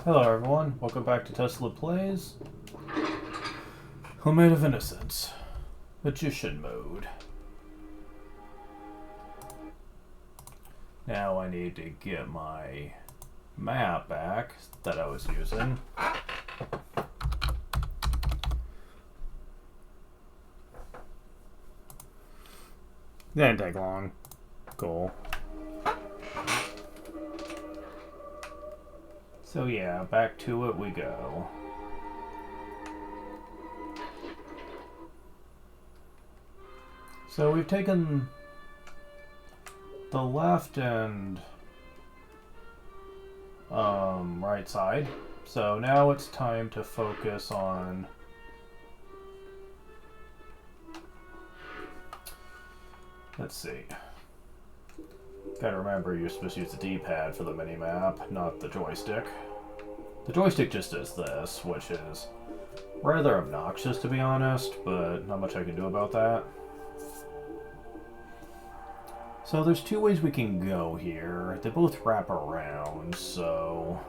Hello everyone, welcome back to Tesla Plays Lament of Innocence, Magician Mode. Now I need to get my map back that I was using. Didn't take long. Cool. So yeah, back to it we go. So we've taken the left and right side. So now it's time to focus on let's see. Gotta remember you're supposed to use the D-pad for the mini-map, not the joystick. The joystick just does this, which is rather obnoxious to be honest, but not much I can do about that. So there's two ways we can go here. They both wrap around, so...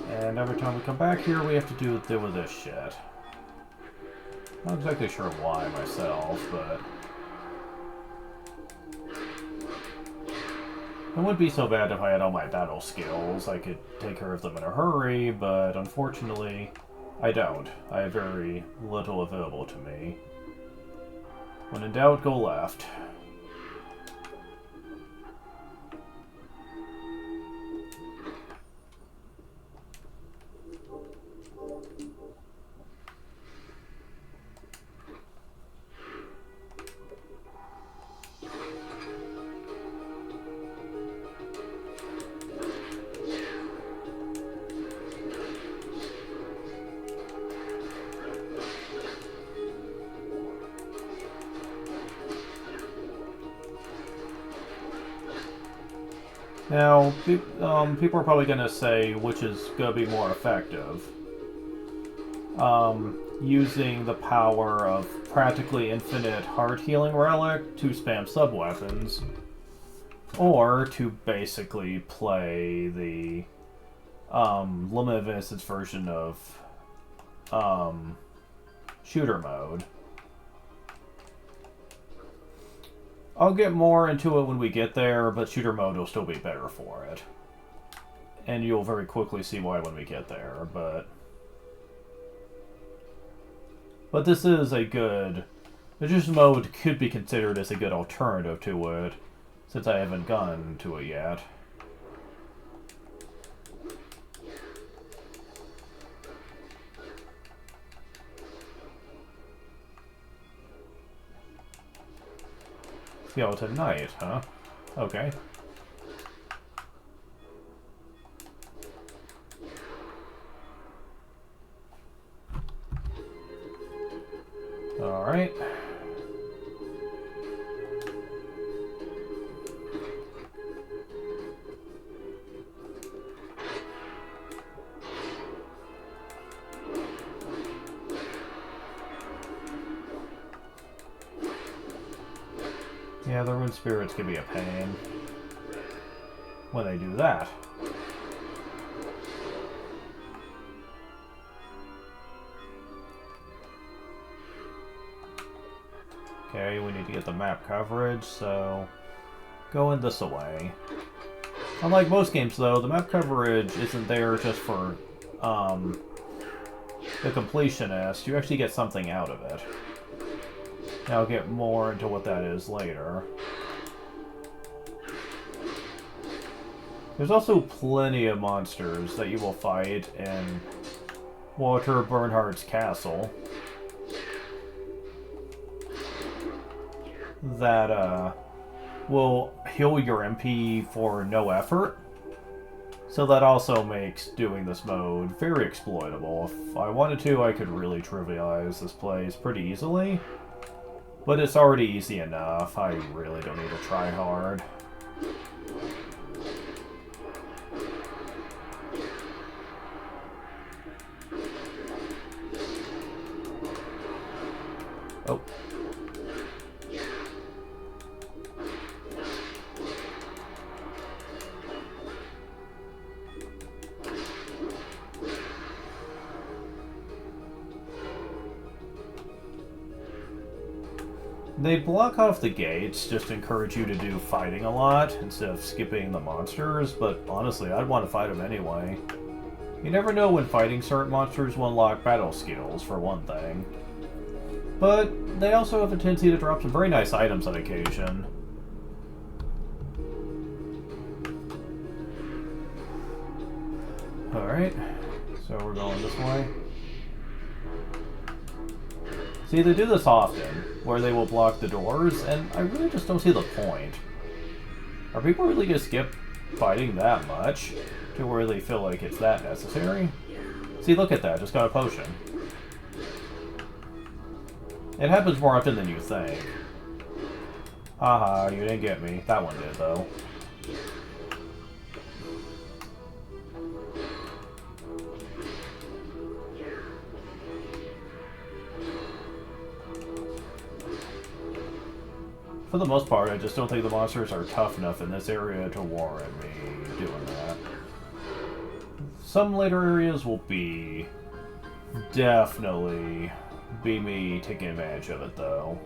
And every time we come back here, we have to deal with this shit. Not exactly sure why myself, but... It wouldn't be so bad if I had all my battle skills. I could take care of them in a hurry, but unfortunately, I don't. I have very little available to me. When in doubt, go left. Now, people are probably going to say which is going to be more effective. Using the power of practically infinite heart healing relic to spam sub-weapons, or to basically play the Lament of Innocence version of shooter mode. I'll get more into it when we get there, but shooter mode will still be better for it. And you'll very quickly see why when we get there, but this is a good... Magician mode could be considered as a good alternative to it, since I haven't gotten to it yet. Skeleton Knight, huh? Okay. Alright. Yeah, the rune spirits can be a pain when they do that. Okay, we need to get the map coverage, so going this way. Unlike most games, though, the map coverage isn't there just for the completionist. You actually get something out of it. I'll get more into what that is later. There's also plenty of monsters that you will fight in Walter Bernhardt's castle that will heal your MP for no effort. So that also makes doing this mode very exploitable. If I wanted to, I could really trivialize this place pretty easily. But it's already easy enough. I really don't need to try hard. They block off the gates just to encourage you to do fighting a lot instead of skipping the monsters, but honestly, I'd want to fight them anyway. You never know when fighting certain monsters will unlock battle skills, for one thing. But they also have a tendency to drop some very nice items on occasion. Alright, so we're going this way. See, they do this often, where they will block the doors, and I really just don't see the point. Are people really going to skip fighting that much to where they feel like it's that necessary? See, look at that, just got a potion. It happens more often than you think. Haha, you didn't get me. That one did, though. For the most part, I just don't think the monsters are tough enough in this area to warrant me doing that. Some later areas will definitely be me taking advantage of it, though.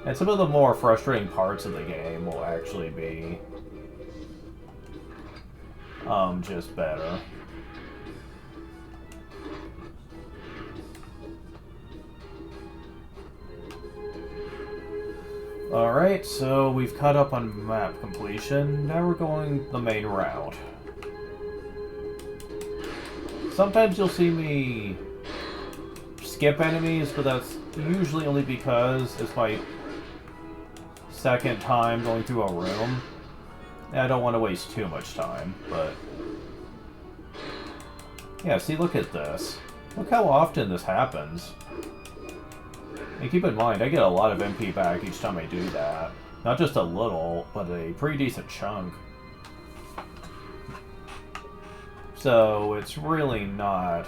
And some of the more frustrating parts of the game will actually be just better. Alright, so we've caught up on map completion. Now we're going the main route. Sometimes you'll see me skip enemies, but that's usually only because it's my second time going through a room. And I don't want to waste too much time, but... yeah, see, look at this. Look how often this happens. And keep in mind, I get a lot of MP back each time I do that. Not just a little, but a pretty decent chunk. So, it's really not...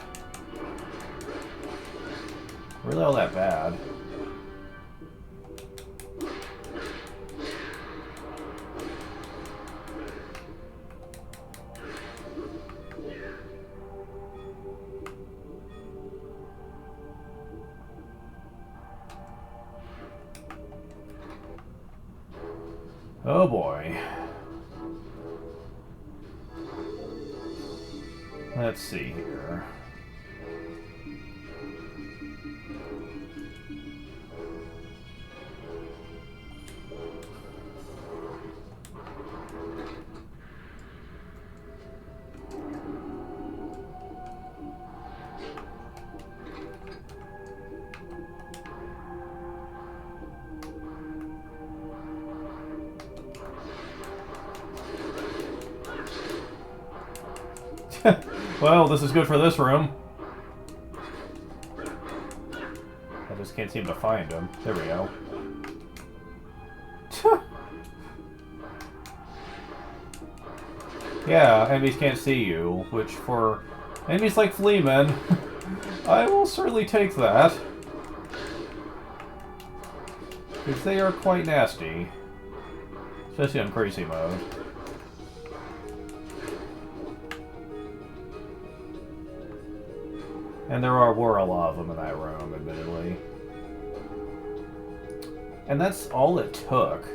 really all that bad. Oh boy. Let's see here. Well, this is good for this room. I just can't seem to find him. There we go. Yeah, enemies can't see you, which for enemies like Fleamen, I will certainly take that. Because they are quite nasty. Especially on crazy mode. And there were a lot of them in that room, admittedly. And that's all it took.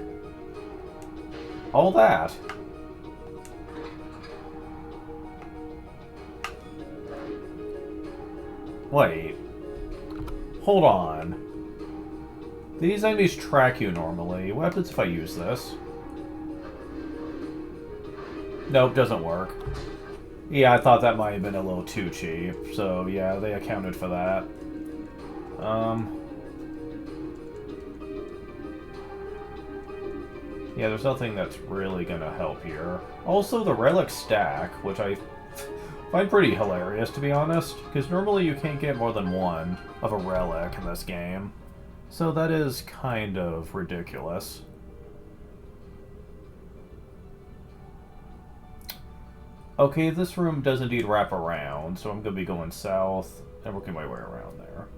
All that. Wait. Hold on. These enemies track you normally. What happens if I use this? Nope, doesn't work. Yeah, I thought that might have been a little too cheap. So, yeah, they accounted for that. Yeah, there's nothing that's really gonna help here. Also, the relic stack, which I find pretty hilarious, to be honest, because normally you can't get more than one of a relic in this game. So that is kind of ridiculous. Okay, this room does indeed wrap around, so I'm going to be going south and working my way around there.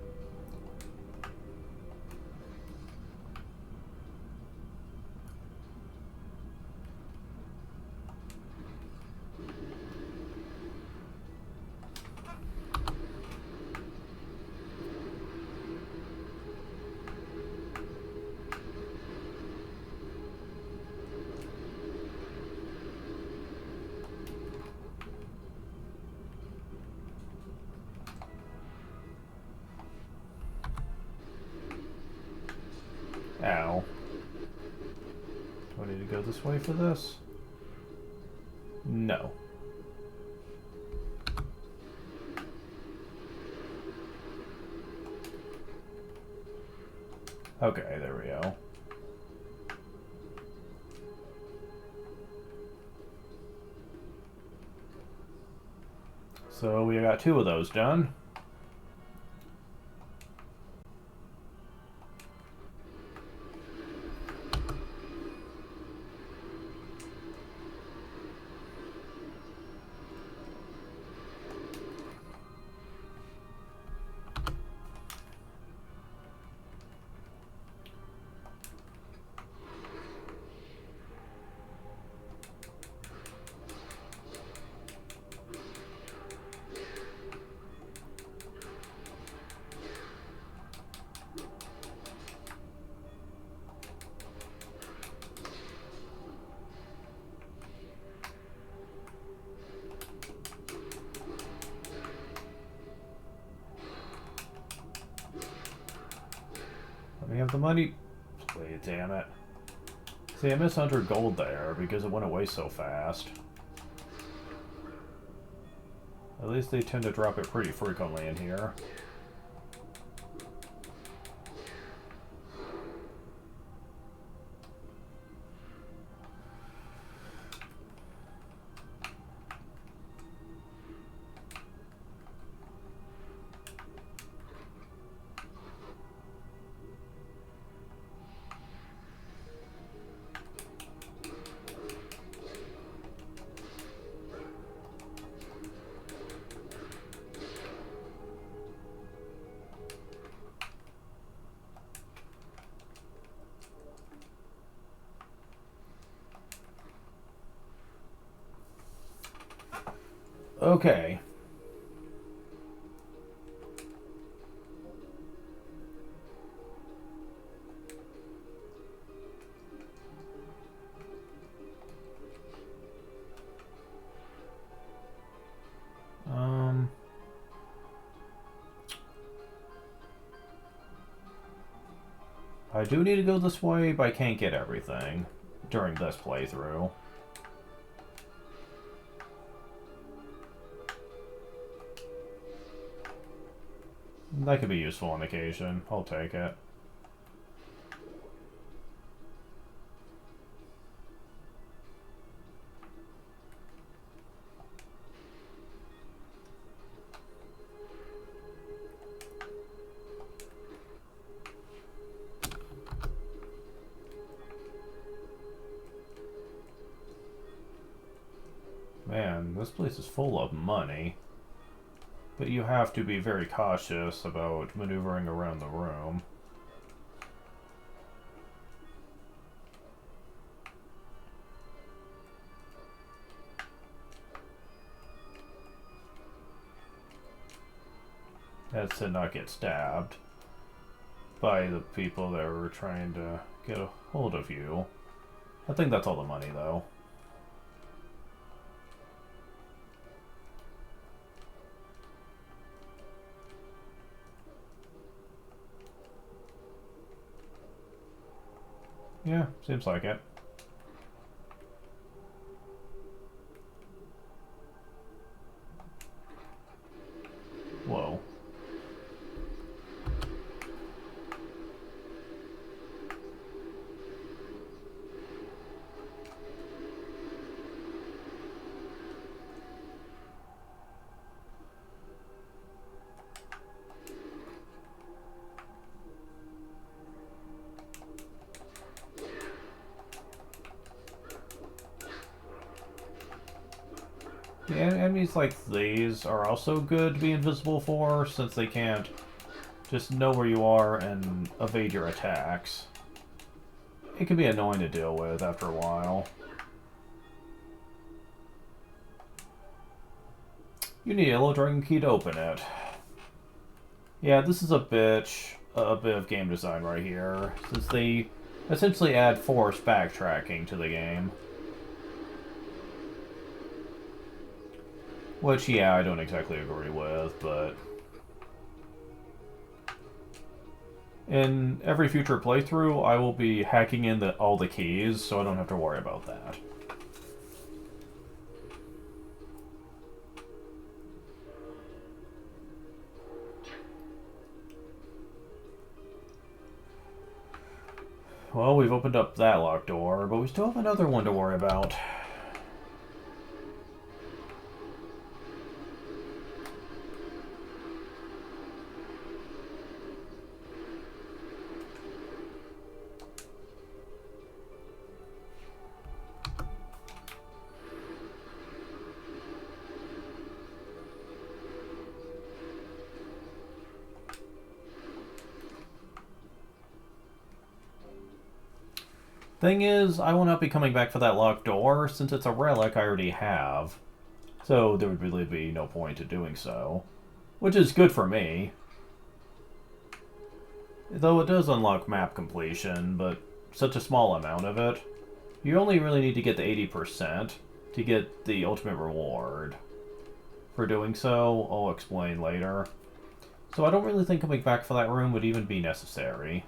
Ow. Do I need to go this way for this? No. Okay, there we go. So we got 2 of those done. We have the money. Wait, damn it. See, I missed 100 gold there because it went away so fast. At least they tend to drop it pretty frequently in here. Okay. I do need to go this way, but I can't get everything during this playthrough. That could be useful on occasion. I'll take it. Man, this place is full of money. But you have to be very cautious about maneuvering around the room. That's to not get stabbed by the people that were trying to get a hold of you. I think that's all the money, though. Yeah, seems like it. Whoa. The enemies like these are also good to be invisible for, since they can't just know where you are and evade your attacks. It can be annoying to deal with after a while. You need a yellow dragon key to open it. Yeah, this is a bit of game design right here, since they essentially add forced backtracking to the game. Which, yeah, I don't exactly agree with, but... In every future playthrough, I will be hacking in all the keys, so I don't have to worry about that. Well, we've opened up that locked door, but we still have another one to worry about. Thing is, I will not be coming back for that locked door, since it's a relic I already have. So there would really be no point to doing so. Which is good for me. Though it does unlock map completion, but such a small amount of it. You only really need to get the 80% to get the ultimate reward. For doing so, I'll explain later. So I don't really think coming back for that room would even be necessary.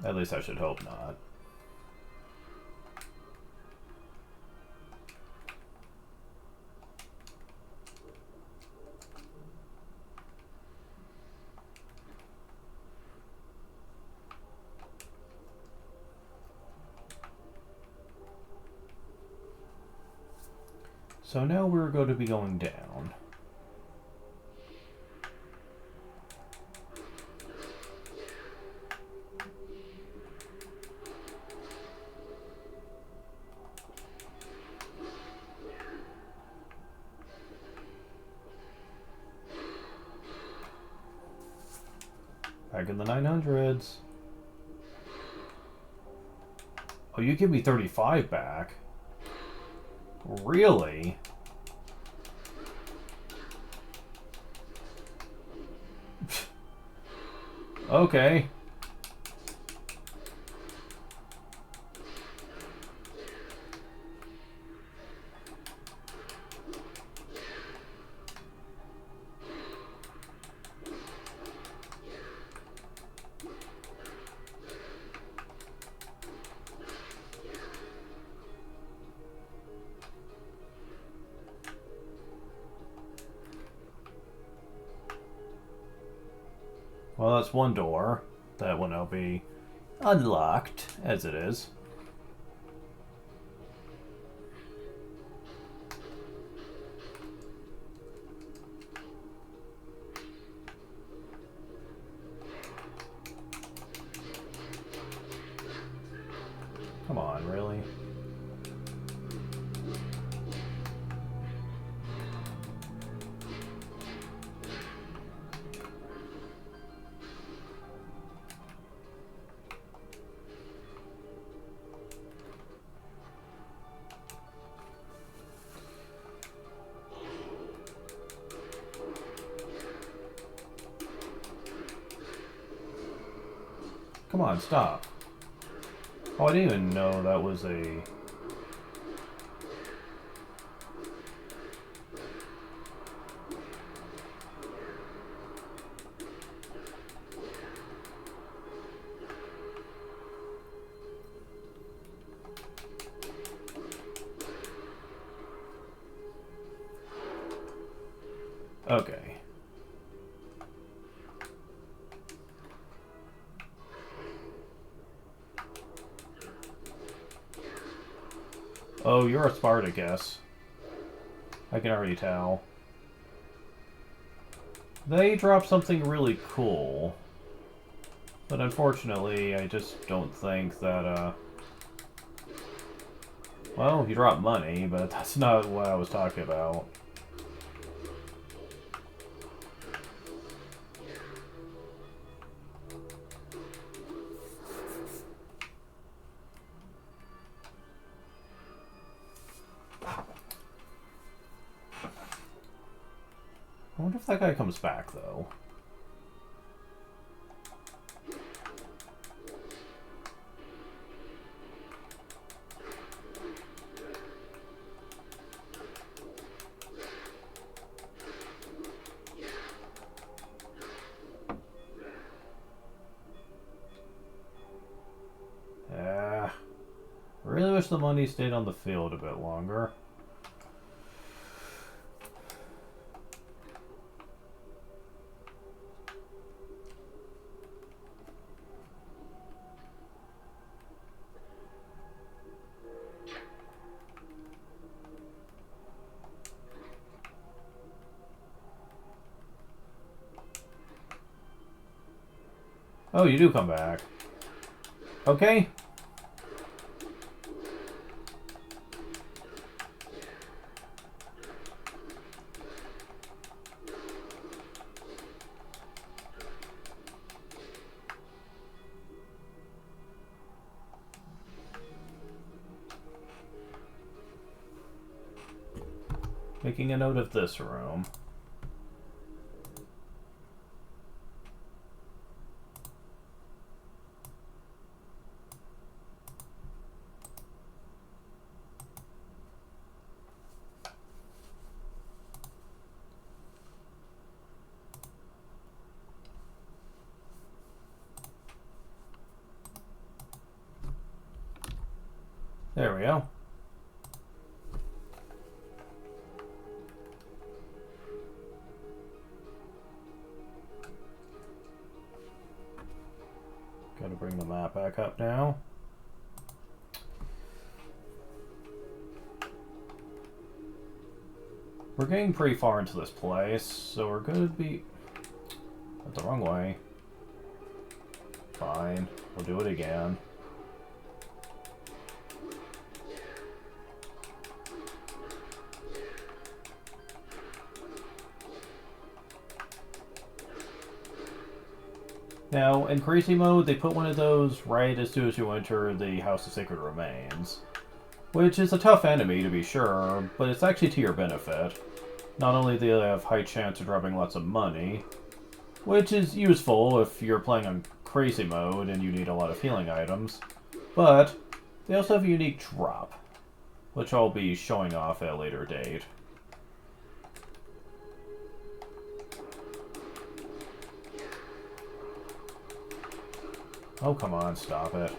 At least I should hope not. So now we're going to be going down. Back in the 900s. Oh, you give me 35 back? Really? Okay. Well, that's one door that will now be unlocked, as it is. Come on, really? Come on, stop. Oh, I didn't even know that was a... Okay. Oh, you're a Spartacus. I can already tell. They dropped something really cool. But unfortunately, I just don't think that, well, you dropped money, but that's not what I was talking about. I wonder if that guy comes back, though. wish the money stayed on the field a bit longer. Oh, you do come back. Okay. Making a note of this room. There we go. Gotta bring the map back up now. We're getting pretty far into this place, so we're gonna be... Went the wrong way. Fine, we'll do it again. Now, in Crazy Mode, they put one of those right as soon as you enter the House of Sacred Remains. Which is a tough enemy, to be sure, but it's actually to your benefit. Not only do they have high chance of dropping lots of money, which is useful if you're playing on Crazy Mode and you need a lot of healing items, but they also have a unique drop, which I'll be showing off at a later date. Oh, come on, stop it.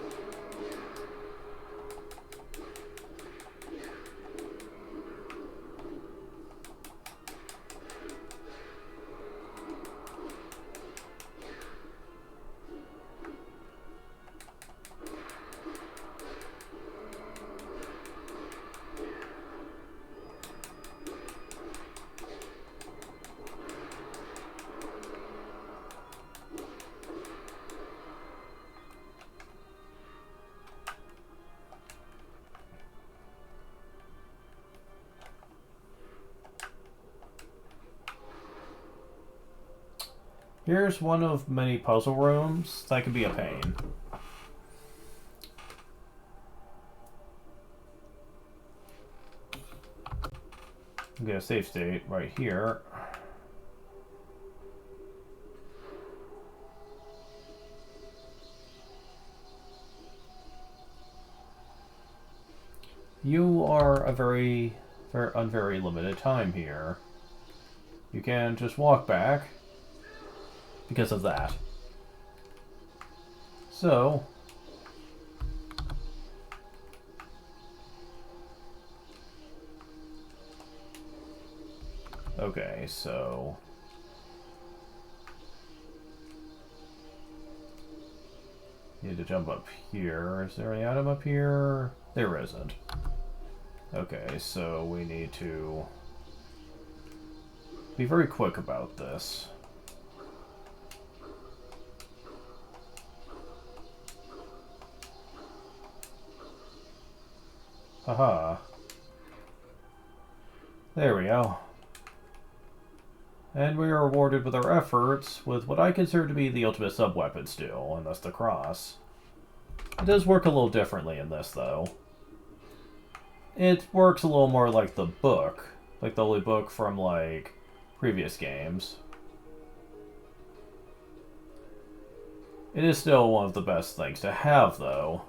Here's one of many puzzle rooms that can be a pain. Get a save state right here. You are a very limited time here. You can just walk back because of that. So, okay, so need to jump up here. Is there any item up here? There isn't. Okay, so we need to be very quick about this. Haha. There we go. And we are rewarded with our efforts with what I consider to be the ultimate sub-weapon still, and that's the cross. It does work a little differently in this, though. It works a little more like the book. Like the holy book from, like, previous games. It is still one of the best things to have, though.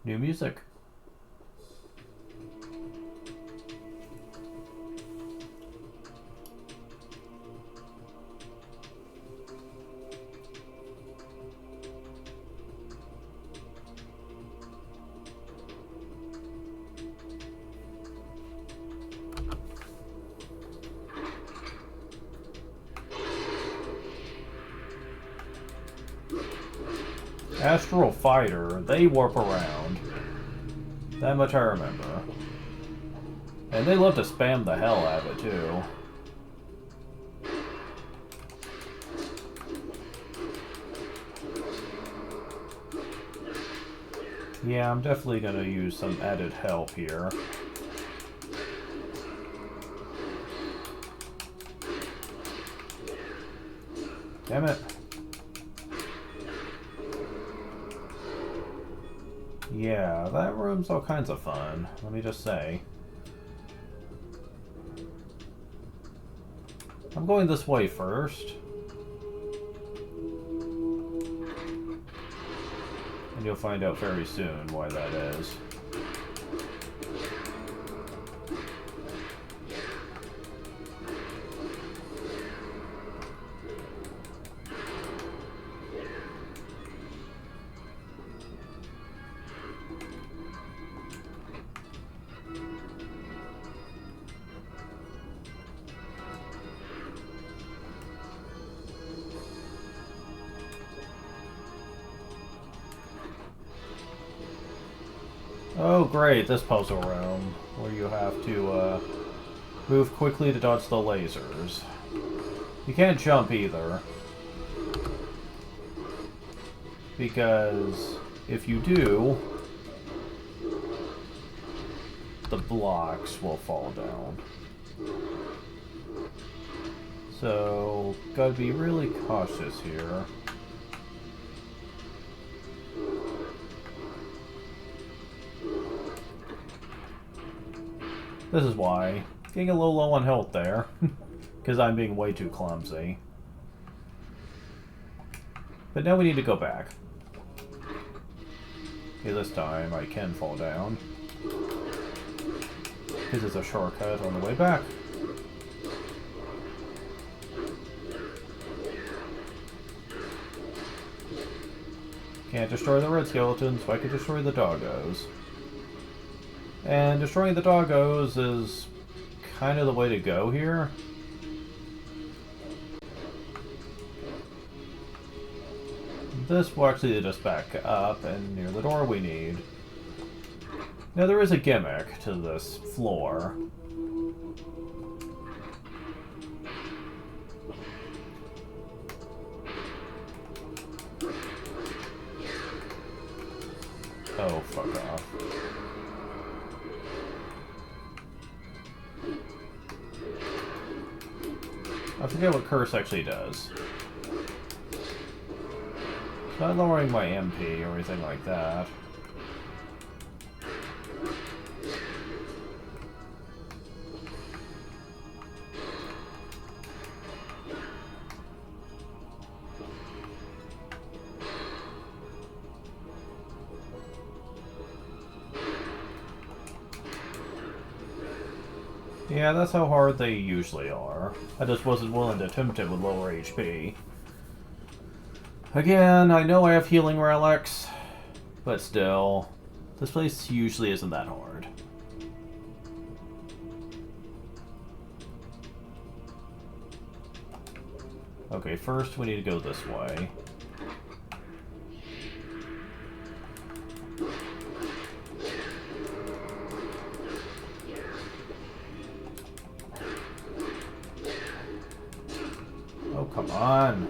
New music. Astral Fighter, they warp around. That much I remember. And they love to spam the hell out of it, too. Yeah, I'm definitely gonna use some added help here. Damn it. Yeah, that room's all kinds of fun, let me just say. I'm going this way first. And you'll find out very soon why that is. Oh great, this puzzle room, where you have to move quickly to dodge the lasers. You can't jump either, because if you do, the blocks will fall down. So, gotta be really cautious here. This is why. Getting a little low on health there. Because I'm being way too clumsy. But now we need to go back. Okay, this time I can fall down. Because it's a shortcut on the way back. Can't destroy the red skeletons, so I can destroy the doggos. And destroying the doggos is kind of the way to go here. This will actually lead us back up and near the door we need. Now there is a gimmick to this floor. Oh, fuck off. I forget what curse actually does. It's not lowering my MP or anything like that. Yeah, that's how hard they usually are. I just wasn't willing to attempt it with lower HP. Again, I know I have healing relics, but still, this place usually isn't that hard. Okay, first we need to go this way. Oh, come on.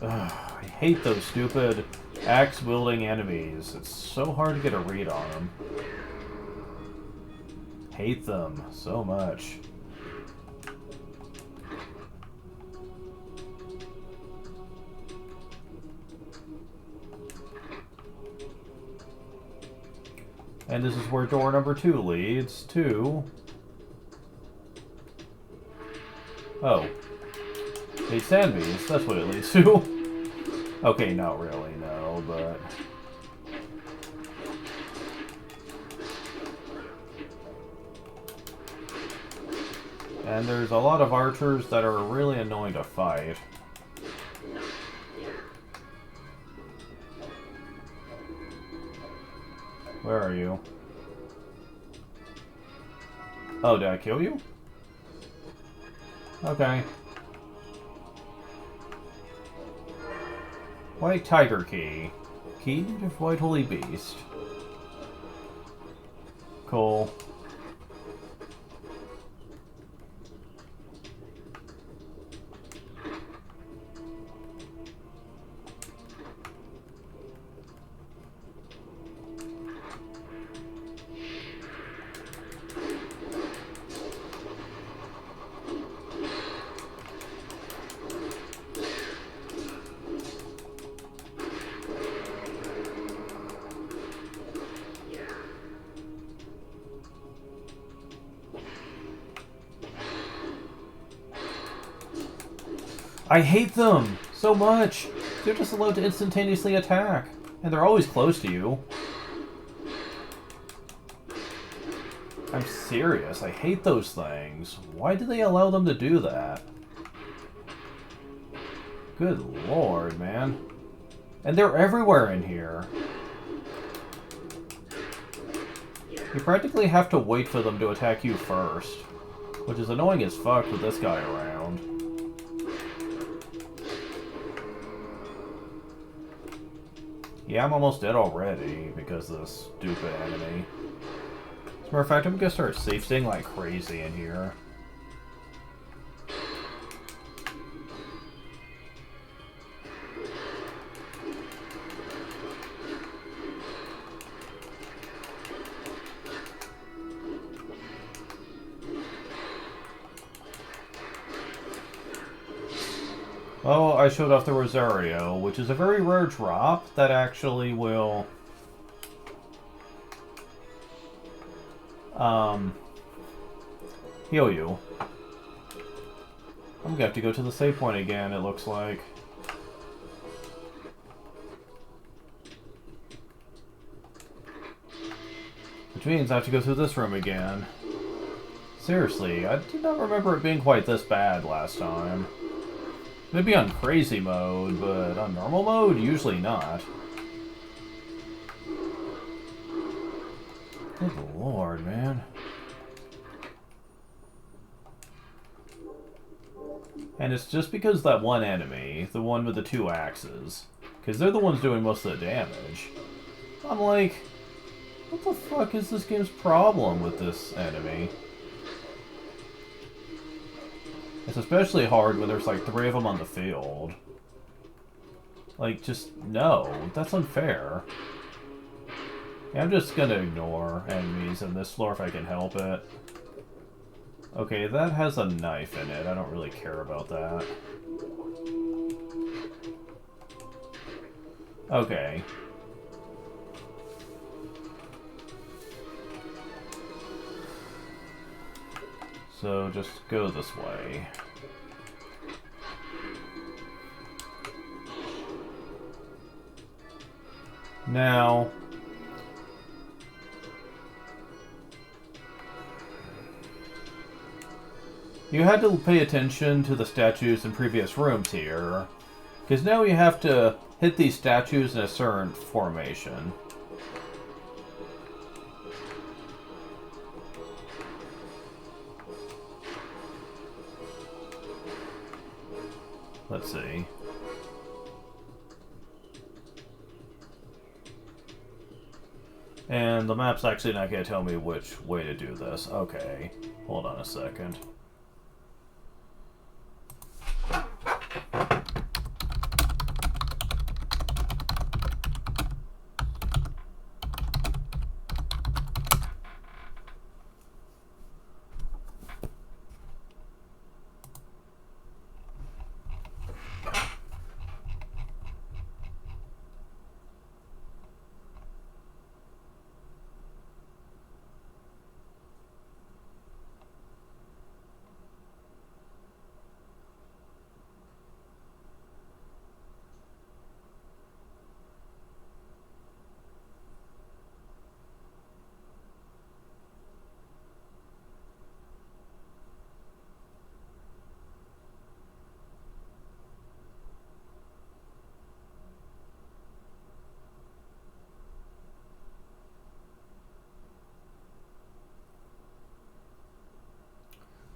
Ugh, I hate those stupid axe-wielding enemies. It's so hard to get a read on them. Hate them so much. And this is where door number 2 leads to... Oh. They sand bees, that's what it leads to. Okay, not really, no, but... And there's a lot of archers that are really annoying to fight. Where are you? Oh, did I kill you? Okay. White Tiger Key. Key to White Holy Beast. Cool. I hate them so much. They're just allowed to instantaneously attack, and they're always close to you. I'm serious. I hate those things. Why do they allow them to do that? Good lord, man. And they're everywhere in here. You practically have to wait for them to attack you first, which is annoying as fuck with this guy around. Yeah, I'm almost dead already because of this stupid enemy. As a matter of fact, I'm gonna start safe staying like crazy in here. Oh, I showed off the Rosario, which is a very rare drop that actually will heal you. I'm gonna have to go to the save point again, it looks like. Which means I have to go through this room again. Seriously, I did not remember it being quite this bad last time. Maybe on crazy mode, but on normal mode, usually not. Good lord, man. And it's just because that one enemy, the one with the two axes, because they're the ones doing most of the damage. I'm like, what the fuck is this game's problem with this enemy? It's especially hard when there's like 3 of them on the field. Like, just, no. That's unfair. Yeah, I'm just gonna ignore enemies in this floor if I can help it. Okay, that has a knife in it. I don't really care about that. Okay. So just go this way. Now, you had to pay attention to the statues in previous rooms here, because now you have to hit these statues in a certain formation. Let's see. And the map's actually not going to tell me which way to do this. Okay, hold on a second.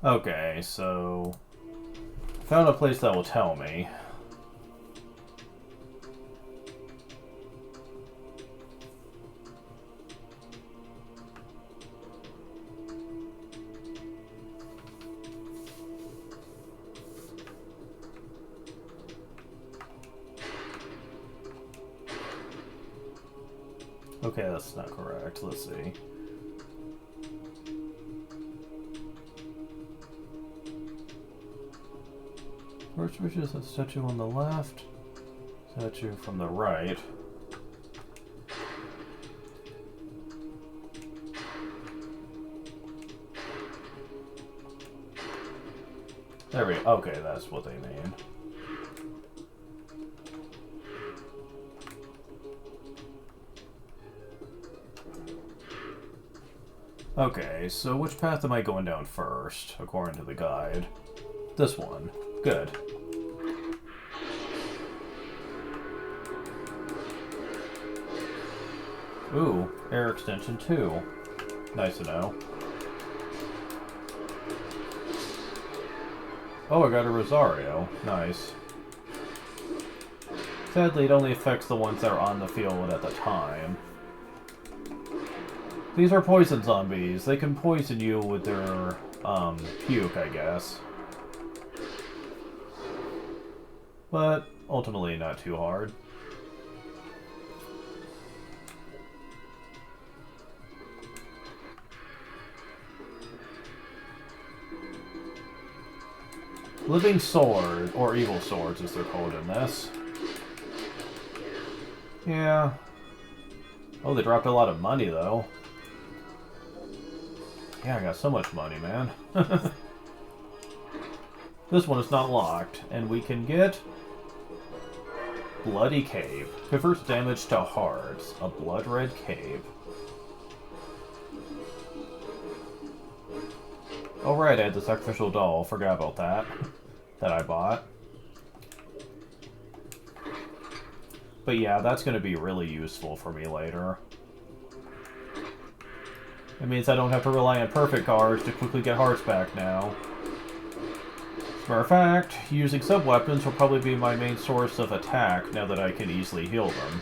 Okay, so Found a place that will tell me. Okay, that's not correct. Let's see. First wish is a statue on the left, statue from the right. There we go. Okay, that's what they mean. Okay, so which path am I going down first, according to the guide? This one. Good. Ooh, air extension 2. Nice to know. Oh, I got a Rosario. Nice. Sadly, it only affects the ones that are on the field at the time. These are poison zombies. They can poison you with their, puke, I guess. But, ultimately not too hard. Living Sword, or Evil Swords as they're called in this. Yeah. Oh, they dropped a lot of money, though. Yeah, I got so much money, man. This one is not locked, and we can get... Bloody Cave. Converts damage to hearts. A blood red cave. Oh right, I had the sacrificial doll. Forgot about that. That I bought. But yeah, that's going to be really useful for me later. It means I don't have to rely on perfect cards to quickly get hearts back now. As a matter of fact, using sub-weapons will probably be my main source of attack now that I can easily heal them.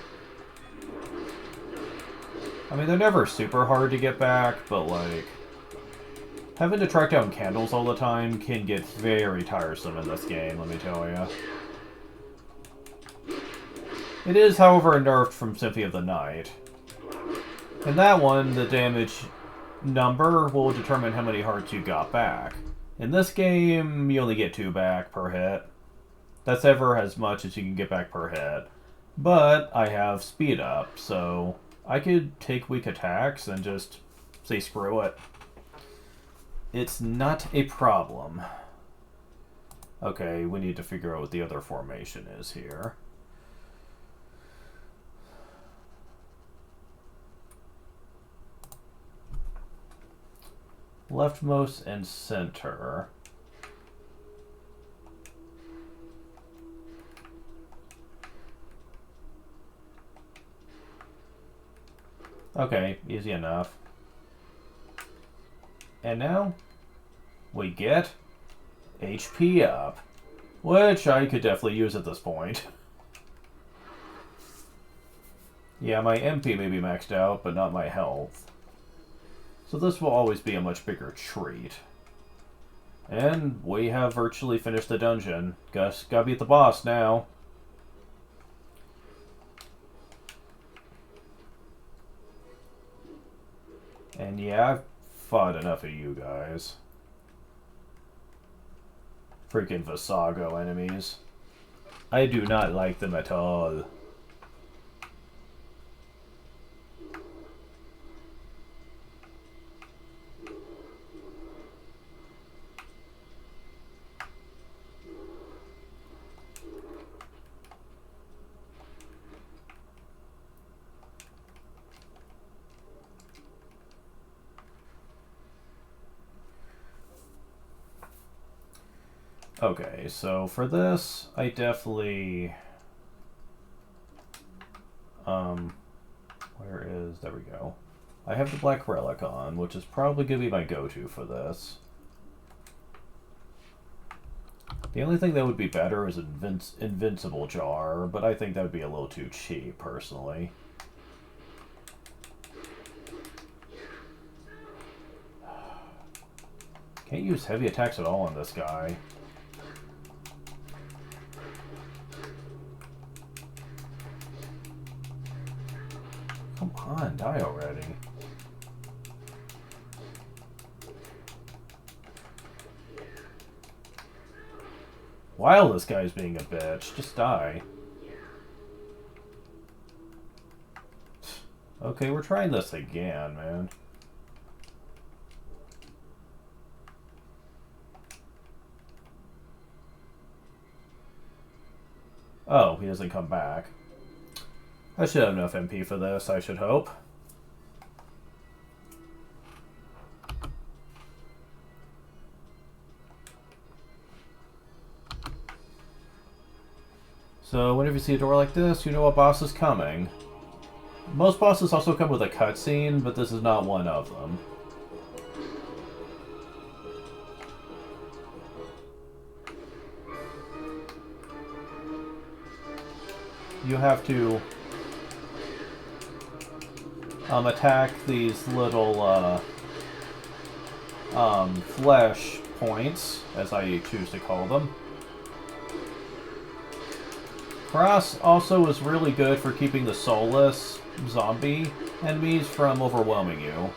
I mean, they're never super hard to get back, but like... having to track down candles all the time can get very tiresome in this game, let me tell you. It is, however, nerfed from Symphony of the Night. In that one, the damage number will determine how many hearts you got back. In this game, you only get 2 back per hit. That's ever as much as you can get back per hit. But I have speed up, so I could take weak attacks and just say screw it. It's not a problem. Okay, we need to figure out what the other formation is here. Leftmost and center. Okay, easy enough. And now we get HP up, which I could definitely use at this point. Yeah, my MP may be maxed out, but not my health. So this will always be a much bigger treat. And we have virtually finished the dungeon. Gotta beat the boss now. And yeah, I've fought enough of you guys. Freaking Vassago enemies. I do not like them at all. Okay, so for this, I definitely... where is... there we go. I have the Black Relic on, which is probably going to be my go-to for this. The only thing that would be better is Invincible Jar, but I think that would be a little too cheap, personally. Can't use heavy attacks at all on this guy. Come on, die already. While this guy's being a bitch, just die. Okay, we're trying this again, man. Oh, he doesn't come back. I should have enough MP for this, I should hope. So whenever you see a door like this, you know a boss is coming. Most bosses also come with a cutscene, but this is not one of them. You have to attack these little flesh points, as I choose to call them. Frost also is really good for keeping the soulless zombie enemies from overwhelming you.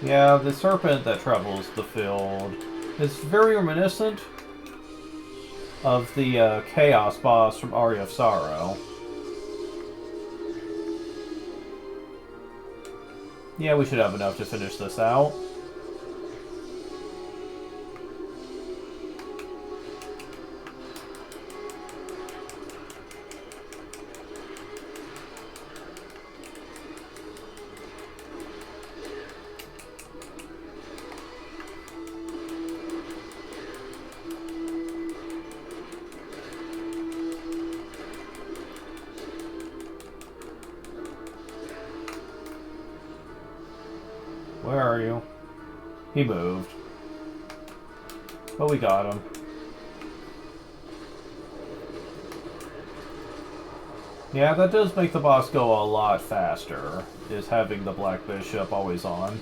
Yeah, the serpent that travels the field is very reminiscent of the Chaos boss from Aria of Sorrow. Yeah, we should have enough to finish this out. Where are you? He moved. But we got him. Yeah, that does make the boss go a lot faster, is having the Black Bishop always on.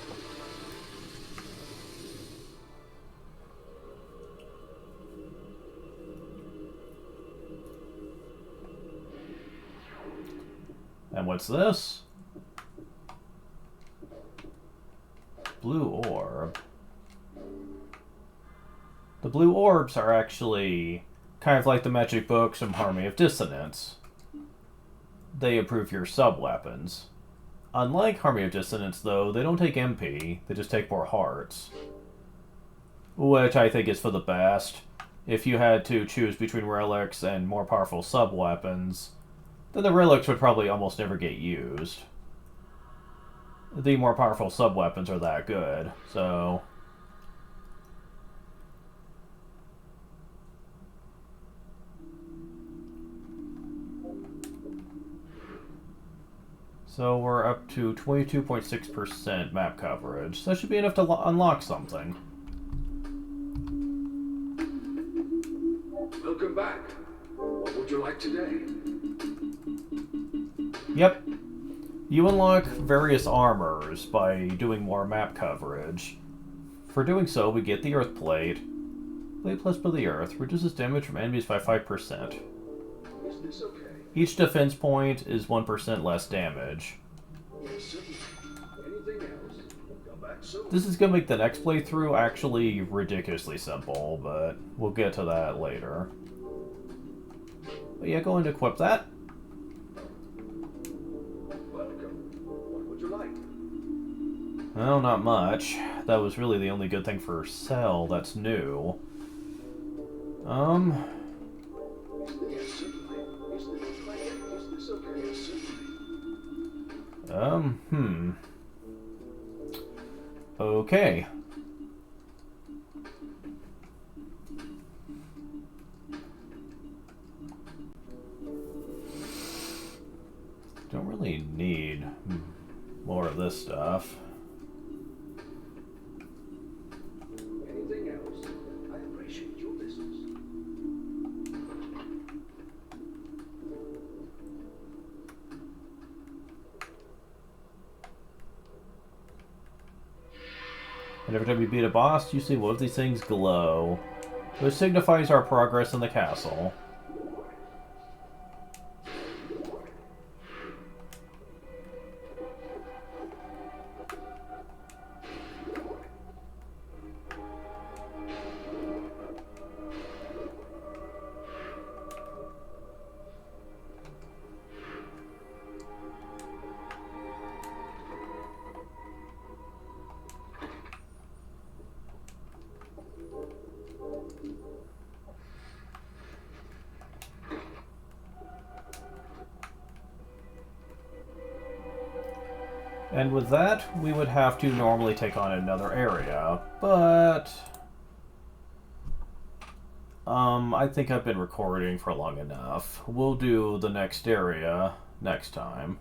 And what's this? Blue orb. The blue orbs are actually kind of like the magic books from Harmony of Dissonance. They improve your sub-weapons. Unlike Harmony of Dissonance, though, they don't take MP, they just take more hearts. Which I think is for the best. If you had to choose between relics and more powerful sub-weapons, then the relics would probably almost never get used. The more powerful sub-weapons are that good, so... So we're up to 22.6% map coverage. So that should be enough to unlock something. Welcome back. What would you like today? Yep. You unlock various armors by doing more map coverage. For doing so, we get the Earth Plate. Plate plus for the Earth reduces damage from enemies by 5%. Is this okay? Each defense point is 1% less damage. Yes, anything else? Come back soon. This is going to make the next playthrough actually ridiculously simple, but we'll get to that later. But yeah, go and equip that. Well, not much. That was really the only good thing for Cell that's new. Okay. of this stuff. Anything else? I appreciate your business. And every time you beat a boss, you see one of these things glow, which signifies our progress in the castle. And with that, we would have to normally take on another area, but I think I've been recording for long enough. We'll do the next area next time.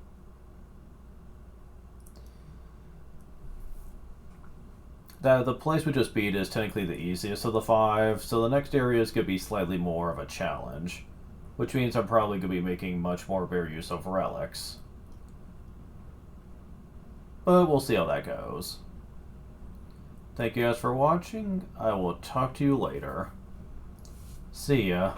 The place we just beat is technically the easiest of the 5, so the next area is going to be slightly more of a challenge, which means I'm probably going to be making much more better use of relics. But we'll see how that goes. Thank you guys for watching. I will talk to you later. See ya.